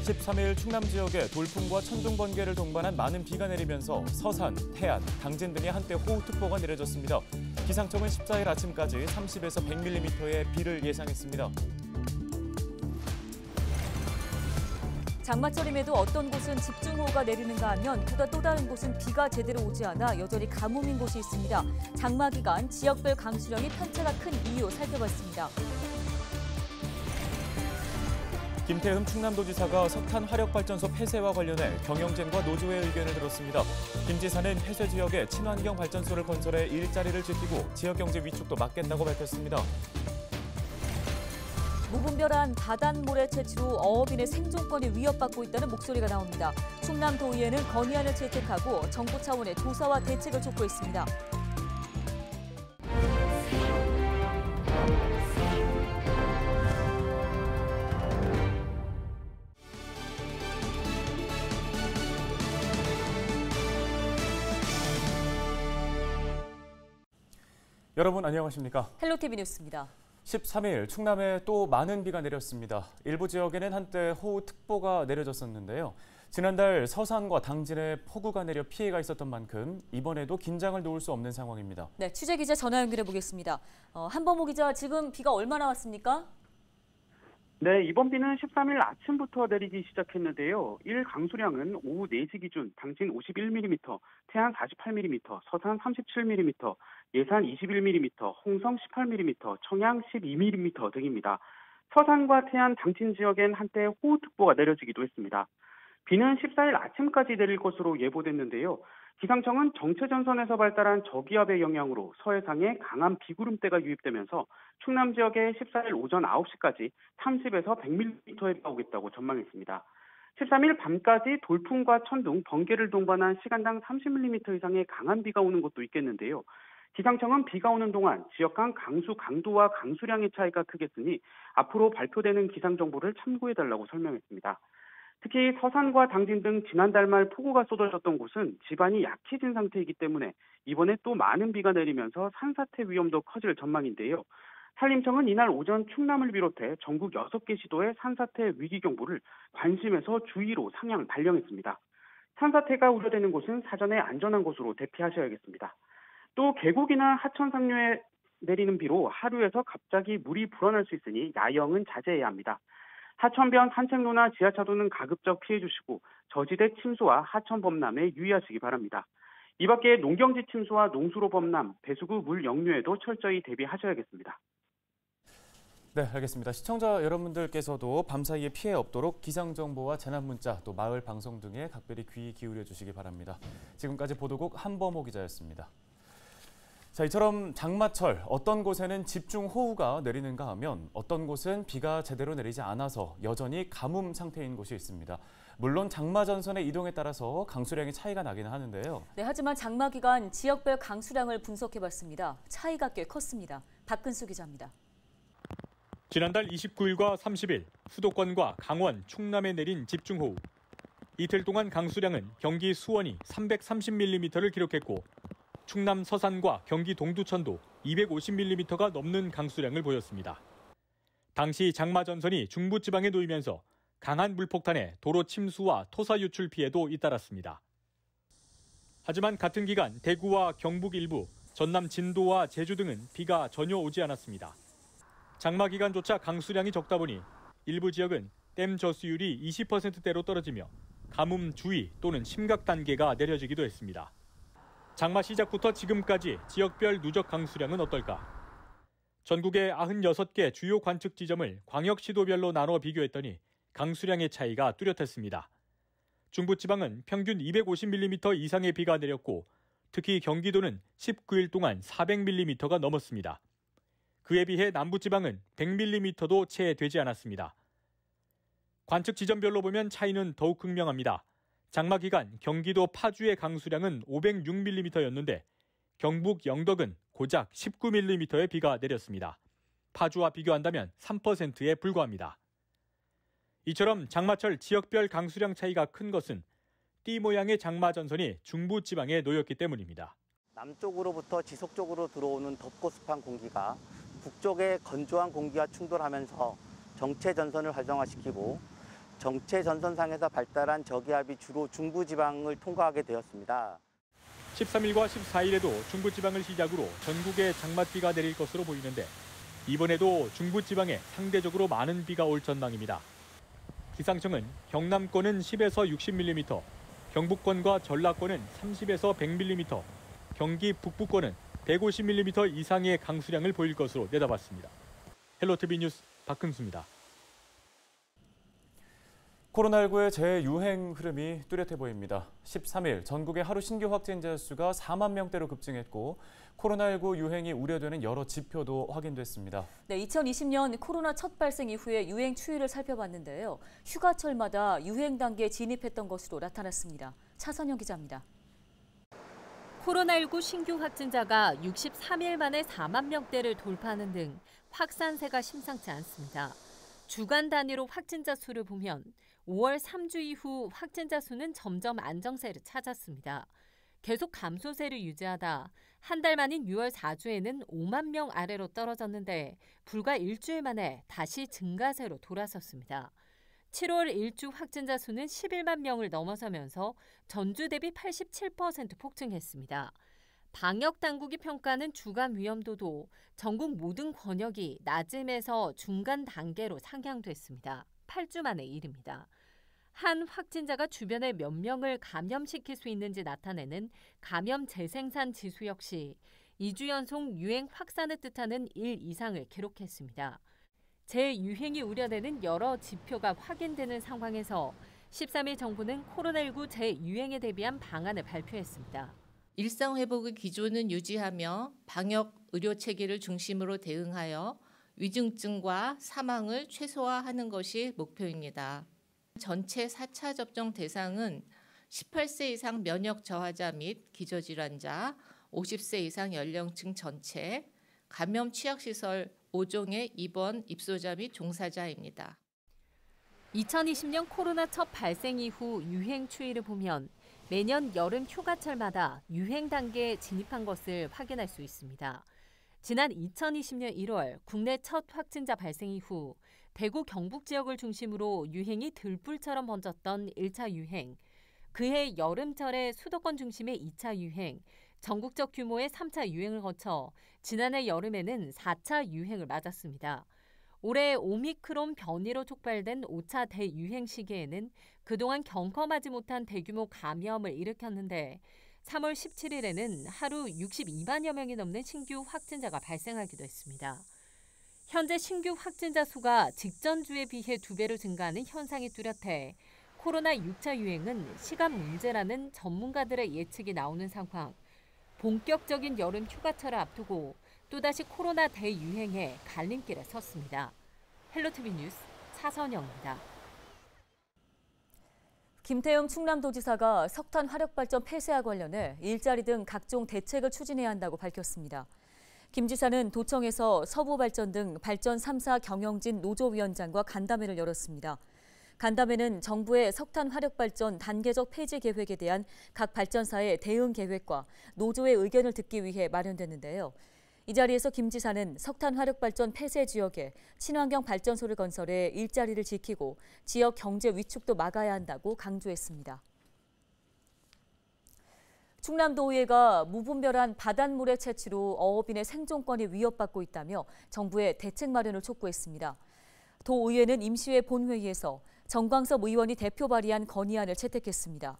13일 충남 지역에 돌풍과 천둥, 번개를 동반한 많은 비가 내리면서 서산, 태안, 당진 등에 한때 호우특보가 내려졌습니다. 기상청은 14일 아침까지 30에서 100mm의 비를 예상했습니다. 장마철임에도 어떤 곳은 집중호우가 내리는가 하면 또 다른 곳은 비가 제대로 오지 않아 여전히 가뭄인 곳이 있습니다. 장마 기간 지역별 강수량이 편차가 큰 이유 살펴봤습니다. 김태흠 충남도지사가 석탄 화력발전소 폐쇄와 관련해 경영진과 노조의 의견을 들었습니다. 김 지사는 폐쇄 지역에 친환경 발전소를 건설해 일자리를 지키고 지역 경제 위축도 막겠다고 밝혔습니다. 무분별한 바닷모래 채취로 어업인의 생존권이 위협받고 있다는 목소리가 나옵니다. 충남도의회는 건의안을 채택하고 정부 차원의 조사와 대책을 촉구했습니다. 여러분 안녕하십니까? 헬로티비 뉴스입니다. 13일 충남에 또 많은 비가 내렸습니다. 일부 지역에는 한때 호우특보가 내려졌었는데요. 지난달 서산과 당진에 폭우가 내려 피해가 있었던 만큼 이번에도 긴장을 놓을 수 없는 상황입니다. 네, 취재 기자 전화 연결해 보겠습니다. 한범호 기자, 지금 비가 얼마나 왔습니까? 네, 이번 비는 13일 아침부터 내리기 시작했는데요. 일 강수량은 오후 4시 기준 당진 51mm, 태안 48mm, 서산 37mm, 예산 21mm, 홍성 18mm, 청양 12mm 등입니다. 서산과 태안, 당진 지역엔 한때 호우특보가 내려지기도 했습니다. 비는 14일 아침까지 내릴 것으로 예보됐는데요. 기상청은 정체전선에서 발달한 저기압의 영향으로 서해상에 강한 비구름대가 유입되면서 충남 지역에 14일 오전 9시까지 30에서 100mm의 비가 오겠다고 전망했습니다. 13일 밤까지 돌풍과 천둥, 번개를 동반한 시간당 30mm 이상의 강한 비가 오는 곳도 있겠는데요. 기상청은 비가 오는 동안 지역 간 강수 강도와 강수량의 차이가 크겠으니 앞으로 발표되는 기상정보를 참고해달라고 설명했습니다. 특히 서산과 당진 등 지난달 말 폭우가 쏟아졌던 곳은 지반이 약해진 상태이기 때문에 이번에 또 많은 비가 내리면서 산사태 위험도 커질 전망인데요. 산림청은 이날 오전 충남을 비롯해 전국 6개 시도에 산사태 위기경보를 관심에서 주의로 상향 발령했습니다. 산사태가 우려되는 곳은 사전에 안전한 곳으로 대피하셔야겠습니다. 또 계곡이나 하천 상류에 내리는 비로 하류에서 갑자기 물이 불어날 수 있으니 야영은 자제해야 합니다. 하천변 산책로나 지하차도는 가급적 피해 주시고 저지대 침수와 하천 범람에 유의하시기 바랍니다. 이 밖에 농경지 침수와 농수로 범람, 배수구 물 역류에도 철저히 대비하셔야겠습니다. 네, 알겠습니다. 시청자 여러분들께서도 밤사이에 피해 없도록 기상정보와 재난문자, 또 마을 방송 등에 각별히 귀 기울여 주시기 바랍니다. 지금까지 보도국 한범호 기자였습니다. 자, 이처럼 장마철 어떤 곳에는 집중호우가 내리는가 하면 어떤 곳은 비가 제대로 내리지 않아서 여전히 가뭄 상태인 곳이 있습니다. 물론 장마 전선의 이동에 따라서 강수량의 차이가 나기는 하는데요. 네, 하지만 장마 기간 지역별 강수량을 분석해봤습니다. 차이가 꽤 컸습니다. 박근수 기자입니다. 지난달 29일과 30일 수도권과 강원, 충남에 내린 집중호우. 이틀 동안 강수량은 경기 수원이 330mm를 기록했고 충남 서산과 경기 동두천도 250mm가 넘는 강수량을 보였습니다. 당시 장마 전선이 중부지방에 놓이면서 강한 물폭탄에 도로 침수와 토사 유출 피해도 잇따랐습니다. 하지만 같은 기간 대구와 경북 일부, 전남 진도와 제주 등은 비가 전혀 오지 않았습니다. 장마 기간조차 강수량이 적다 보니 일부 지역은 댐 저수율이 20%대로 떨어지며 가뭄 주의 또는 심각 단계가 내려지기도 했습니다. 장마 시작부터 지금까지 지역별 누적 강수량은 어떨까? 전국의 96개 주요 관측 지점을 광역시도별로 나눠 비교했더니 강수량의 차이가 뚜렷했습니다. 중부지방은 평균 250mm 이상의 비가 내렸고 특히 경기도는 19일 동안 400mm가 넘었습니다. 그에 비해 남부지방은 100mm도 채 되지 않았습니다. 관측 지점별로 보면 차이는 더욱 극명합니다. 장마 기간 경기도 파주의 강수량은 506mm였는데 경북 영덕은 고작 19mm의 비가 내렸습니다. 파주와 비교한다면 3%에 불과합니다. 이처럼 장마철 지역별 강수량 차이가 큰 것은 띠 모양의 장마 전선이 중부 지방에 놓였기 때문입니다. 남쪽으로부터 지속적으로 들어오는 덥고 습한 공기가 북쪽의 건조한 공기와 충돌하면서 정체 전선을 활성화시키고 정체 전선상에서 발달한 저기압이 주로 중부지방을 통과하게 되었습니다. 13일과 14일에도 중부지방을 시작으로 전국에 장맛비가 내릴 것으로 보이는데 이번에도 중부지방에 상대적으로 많은 비가 올 전망입니다. 기상청은 경남권은 10에서 60mm, 경북권과 전라권은 30에서 100mm, 경기 북부권은 150mm 이상의 강수량을 보일 것으로 내다봤습니다. 헬로티비 뉴스 박흥수입니다. 코로나19의 재유행 흐름이 뚜렷해 보입니다. 13일 전국의 하루 신규 확진자 수가 4만 명대로 급증했고 코로나19 유행이 우려되는 여러 지표도 확인됐습니다. 네, 2020년 코로나 첫 발생 이후의 유행 추이를 살펴봤는데요. 휴가철마다 유행 단계에 진입했던 것으로 나타났습니다. 차선영 기자입니다. 코로나19 신규 확진자가 63일 만에 4만 명대를 돌파하는 등 확산세가 심상치 않습니다. 주간 단위로 확진자 수를 보면 5월 3주 이후 확진자 수는 점점 안정세를 찾았습니다. 계속 감소세를 유지하다 한 달 만인 6월 4주에는 5만 명 아래로 떨어졌는데 불과 일주일 만에 다시 증가세로 돌아섰습니다. 7월 일주 확진자 수는 11만 명을 넘어서면서 전주 대비 87% 폭증했습니다. 방역 당국이 평가하는 주간 위험도도 전국 모든 권역이 낮음에서 중간 단계로 상향됐습니다. 8주 만의 일입니다. 한 확진자가 주변의 몇 명을 감염시킬 수 있는지 나타내는 감염 재생산 지수 역시 2주 연속 유행 확산을 뜻하는 1 이상을 기록했습니다. 재유행이 우려되는 여러 지표가 확인되는 상황에서 13일 정부는 코로나19 재유행에 대비한 방안을 발표했습니다. 일상 회복의 기조는 유지하며 방역 의료 체계를 중심으로 대응하여 위중증과 사망을 최소화하는 것이 목표입니다. 전체 4차 접종 대상은 18세 이상 면역 저하자 및 기저질환자, 50세 이상 연령층 전체, 감염 취약시설 5종의 입원 입소자 및 종사자입니다. 2020년 코로나 첫 발생 이후 유행 추이를 보면 매년 여름 휴가철마다 유행 단계에 진입한 것을 확인할 수 있습니다. 지난 2020년 1월 국내 첫 확진자 발생 이후 대구 경북 지역을 중심으로 유행이 들불처럼 번졌던 1차 유행, 그해 여름철에 수도권 중심의 2차 유행, 전국적 규모의 3차 유행을 거쳐 지난해 여름에는 4차 유행을 맞았습니다. 올해 오미크론 변이로 촉발된 5차 대유행 시기에는 그동안 경험하지 못한 대규모 감염을 일으켰는데 3월 17일에는 하루 62만여 명이 넘는 신규 확진자가 발생하기도 했습니다. 현재 신규 확진자 수가 직전 주에 비해 2배로 증가하는 현상이 뚜렷해 코로나 6차 유행은 시간 문제라는 전문가들의 예측이 나오는 상황. 본격적인 여름 휴가철을 앞두고 또다시 코로나 대유행에 갈림길에 섰습니다. 헬로티비 뉴스 차선영입니다. 김태형 충남도지사가 석탄 화력발전 폐쇄와 관련해 일자리 등 각종 대책을 추진해야 한다고 밝혔습니다. 김 지사는 도청에서 서부발전 등 발전 3사 경영진 노조위원장과 간담회를 열었습니다. 간담회는 정부의 석탄 화력발전 단계적 폐지 계획에 대한 각 발전사의 대응 계획과 노조의 의견을 듣기 위해 마련됐는데요. 이 자리에서 김 지사는 석탄 화력발전 폐쇄 지역에 친환경 발전소를 건설해 일자리를 지키고 지역 경제 위축도 막아야 한다고 강조했습니다. 충남도의회가 무분별한 바닷물의 채취로 어업인의 생존권이 위협받고 있다며 정부에 대책 마련을 촉구했습니다. 도의회는 임시회 본회의에서 정광섭 의원이 대표 발의한 건의안을 채택했습니다.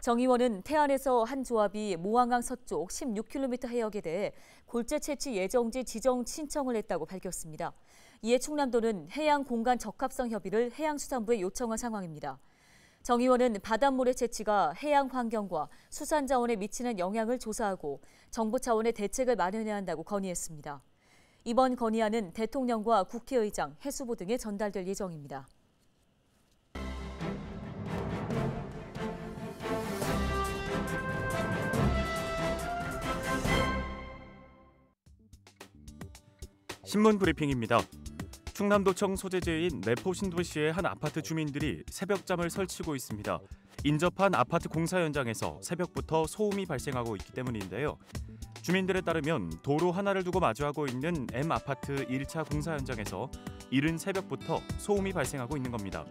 정 의원은 태안에서 한 조합이 모항강 서쪽 16km 해역에 대해 골재 채취 예정지 지정 신청을 했다고 밝혔습니다. 이에 충남도는 해양 공간 적합성 협의를 해양수산부에 요청한 상황입니다. 정 의원은 바닷물의 채취가 해양 환경과 수산 자원에 미치는 영향을 조사하고 정부 차원의 대책을 마련해야 한다고 건의했습니다. 이번 건의안은 대통령과 국회의장, 해수부 등에 전달될 예정입니다. 신문 브리핑입니다. 충남도청 소재지인 내포 신도시의 한 아파트 주민들이 새벽잠을 설치고 있습니다. 인접한 아파트 공사 현장에서 새벽부터 소음이 발생하고 있기 때문인데요. 주민들에 따르면 도로 하나를 두고 마주하고 있는 M아파트 1차 공사 현장에서 이른 새벽부터 소음이 발생하고 있는 겁니다.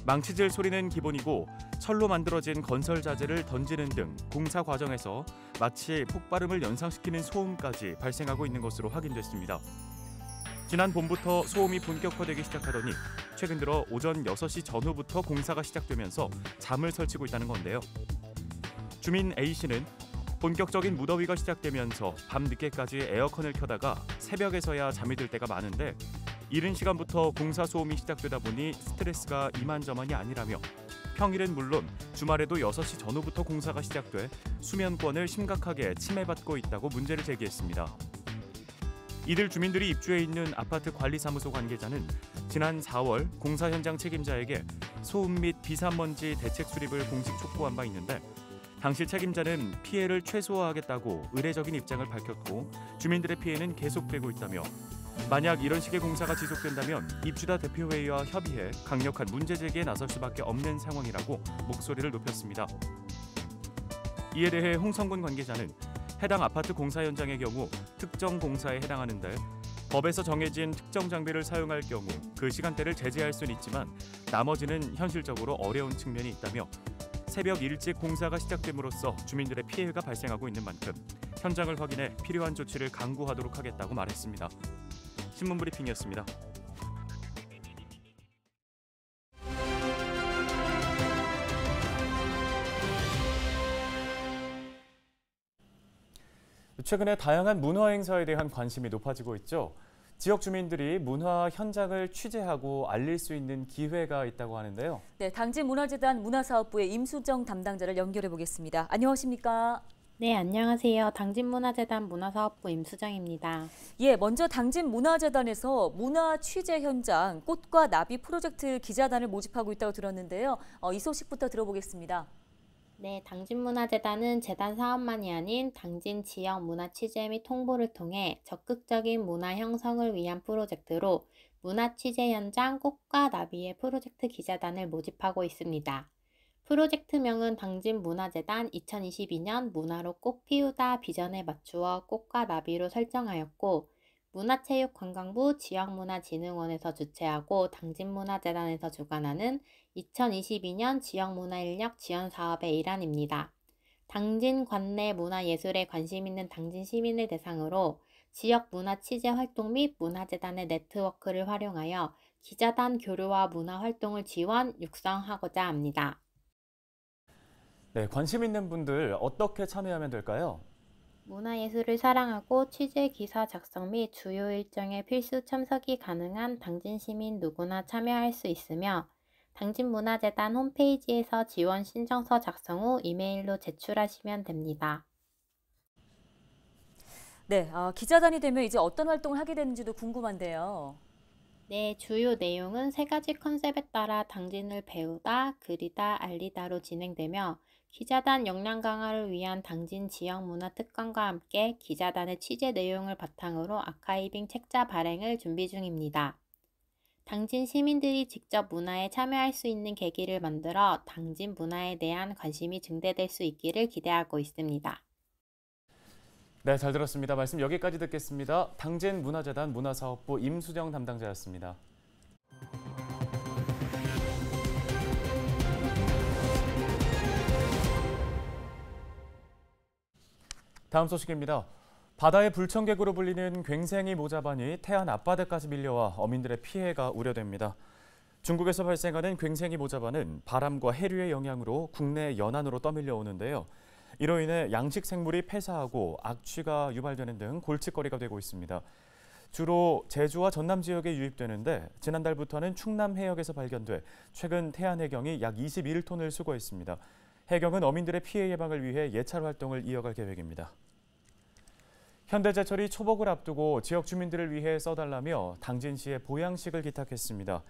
망치질 소리는 기본이고 철로 만들어진 건설 자재를 던지는 등 공사 과정에서 마치 폭발음을 연상시키는 소음까지 발생하고 있는 것으로 확인됐습니다. 지난 봄부터 소음이 본격화되기 시작하더니 최근 들어 오전 6시 전후부터 공사가 시작되면서 잠을 설치고 있다는 건데요. 주민 A씨는 본격적인 무더위가 시작되면서 밤 늦게까지 에어컨을 켜다가 새벽에서야 잠이 들 때가 많은데 이른 시간부터 공사 소음이 시작되다 보니 스트레스가 이만저만이 아니라며 평일은 물론 주말에도 6시 전후부터 공사가 시작돼 수면권을 심각하게 침해받고 있다고 문제를 제기했습니다. 이들 주민들이 입주해 있는 아파트 관리사무소 관계자는 지난 4월 공사 현장 책임자에게 소음 및 비산먼지 대책 수립을 공식 촉구한 바 있는데 당시 책임자는 피해를 최소화하겠다고 의례적인 입장을 밝혔고 주민들의 피해는 계속되고 있다며 만약 이런 식의 공사가 지속된다면 입주다 대표회의와 협의해 강력한 문제 제기에 나설 수밖에 없는 상황이라고 목소리를 높였습니다. 이에 대해 홍성군 관계자는 해당 아파트 공사 현장의 경우 특정 공사에 해당하는데 법에서 정해진 특정 장비를 사용할 경우 그 시간대를 제재할 수는 있지만 나머지는 현실적으로 어려운 측면이 있다며 새벽 일찍 공사가 시작됨으로써 주민들의 피해가 발생하고 있는 만큼 현장을 확인해 필요한 조치를 강구하도록 하겠다고 말했습니다. 신문브리핑이었습니다. 최근에 다양한 문화 행사에 대한 관심이 높아지고 있죠. 지역 주민들이 문화 현장을 취재하고 알릴 수 있는 기회가 있다고 하는데요. 네, 당진문화재단 문화사업부의 임수정 담당자를 연결해 보겠습니다. 안녕하십니까? 네, 안녕하세요. 당진문화재단 문화사업부 임수정입니다. 예, 먼저 당진문화재단에서 문화 취재 현장 꽃과 나비 프로젝트 기자단을 모집하고 있다고 들었는데요. 이 소식부터 들어보겠습니다. 네, 당진문화재단은 재단 사업만이 아닌 당진 지역 문화 취재 및 홍보를 통해 적극적인 문화 형성을 위한 프로젝트로 문화 취재 현장 꽃과 나비의 프로젝트 기자단을 모집하고 있습니다. 프로젝트명은 당진문화재단 2022년 문화로 꽃 피우다 비전에 맞추어 꽃과 나비로 설정하였고 문화체육관광부 지역문화진흥원에서 주최하고 당진문화재단에서 주관하는 2022년 지역문화인력 지원 사업의 일환입니다. 당진 관내 문화예술에 관심 있는 당진 시민을 대상으로 지역 문화 취재 활동 및 문화재단의 네트워크를 활용하여 기자단 교류와 문화활동을 지원, 육성하고자 합니다. 네, 관심 있는 분들 어떻게 참여하면 될까요? 문화예술을 사랑하고 취재 기사 작성 및 주요 일정에 필수 참석이 가능한 당진 시민 누구나 참여할 수 있으며 당진문화재단 홈페이지에서 지원 신청서 작성 후 이메일로 제출하시면 됩니다. 네, 기자단이 되면 이제 어떤 활동을 하게 되는지도 궁금한데요. 네, 주요 내용은 3가지 컨셉에 따라 당진을 배우다, 그리다, 알리다로 진행되며 기자단 역량 강화를 위한 당진 지역 문화 특강과 함께 기자단의 취재 내용을 바탕으로 아카이빙 책자 발행을 준비 중입니다. 당진 시민들이 직접 문화에 참여할 수 있는 계기를 만들어 당진 문화에 대한 관심이 증대될 수 있기를 기대하고 있습니다. 네, 잘 들었습니다. 말씀 여기까지 듣겠습니다. 당진문화재단 문화사업부 임수정 담당자였습니다. 다음 소식입니다. 바다의 불청객으로 불리는 괭생이 모자반이 태안 앞바다까지 밀려와 어민들의 피해가 우려됩니다. 중국에서 발생하는 괭생이 모자반은 바람과 해류의 영향으로 국내 연안으로 떠밀려 오는데요. 이로 인해 양식 생물이 폐사하고 악취가 유발되는 등 골칫거리가 되고 있습니다. 주로 제주와 전남 지역에 유입되는데 지난달부터는 충남 해역에서 발견돼 최근 태안 해경이 약 21톤을 수거했습니다. 해경은 어민들의 피해 예방을 위해 예찰 활동을 이어갈 계획입니다. 현대제철이 초복을 앞두고 지역 주민들을 위해 써달라며 당진시에 보양식을 기탁했습니다.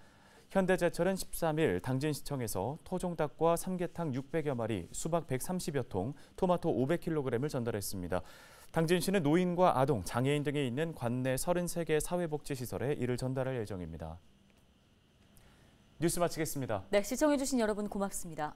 현대제철은 13일 당진시청에서 토종닭과 삼계탕 600여 마리, 수박 130여 통, 토마토 500kg을 전달했습니다. 당진시는 노인과 아동, 장애인 등이 있는 관내 33개 사회복지시설에 이를 전달할 예정입니다. 뉴스 마치겠습니다. 네, 시청해주신 여러분 고맙습니다.